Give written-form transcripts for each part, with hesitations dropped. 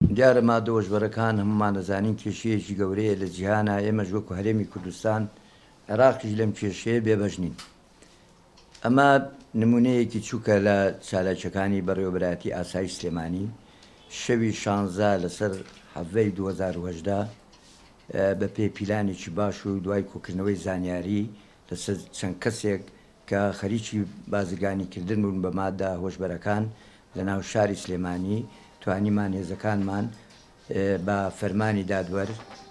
دیارە مادە هۆشبەرەکان هەمومان دەزانین کێشەیەکی گەورەیە لە جیهانە. ئێمەش وەکو هەرێمی کوردستان عێراقیش لەم کێشەیە بێبەژنین. ئەمە نمونەیەکی چووکە لە چالاکیەکانی بەڕێوەبەرایەتی ئاسایی سلێمانی شەوی 16 لەسەر حەڤەی 2010 بە پێی پیلانێکی باش و دوای کۆکردنەوەی زانیاری لەسەر چەند کەسێک کە خەریکی بازرگانیکردن بوون بە مادە هۆشبەرەکان لە ناو شاری سلێمانی توانیمان هێزەکانمان بە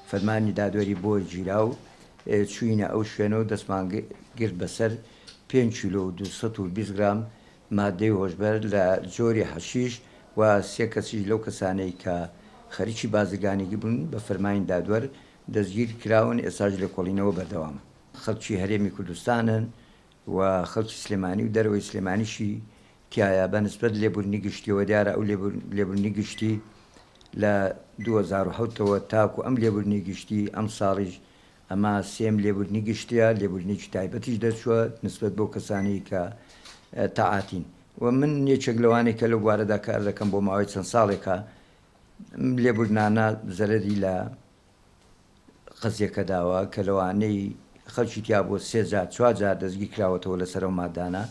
فەرمانی دادوەری بۆ گیرا و چوینە ئەو شوێنەوە دەستمان گرت بەسەر 5 کیلۆ و 220 گرام مادەی هۆشبەر لە جۆری حەشیش و 3 کەسی لەو کەسانەی کە خەریکی بازرگانیگی بوون بە فەرمانی دادوەر دەستگیر کراون. ئێساش لە کۆڵینەوە بەردەوامە. خەڵکی هەرێمی کوردستانن و خەڵکی سلێمانی و دەرەوەی سلێمانیشی تایە بە نسبەت لێبوورنی گشتیەوە دیارە ئەو لێبوورنی گشتی لە 2007ەوە تاکو ئەم لێبوورنی گشتی ئەم ساڵیش ئەمە سێم لێبوورنی گشتیە لێبوورنیی تایبەتیش دەچووە نسبەت بۆ کەسانی کە تەعاتین. و من یەکێک لەوانەیە کە لەو بوارەدا کار دەکەم بۆ ماوەی چەند ساڵێکە لێبوورنانە زەرەری لە قەزیەکە داوە کە لەوانەی خەڵکی تیا بۆ 3 جار دەستگیر کراوەتەوە لەسەر ئەو مادانە.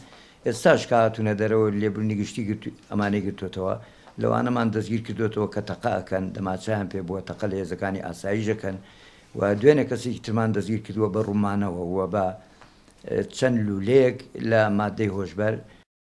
ئێستاش کاتونە دەرەوە لێبوورنی گشتی ئەمانەی گرتوێتەوە لەوانەمان دەستگیر کردوێتەوە کە تەقاکەن دەماچیان پێ بووە تەقە لە هێزەکانی ئاساییژەکەن و دوێنێ کەسێکی ترمان دەستگیر کردووە بە ڕوومانەوە وە بە چەند لولەیەک لە مادەی هۆشبەر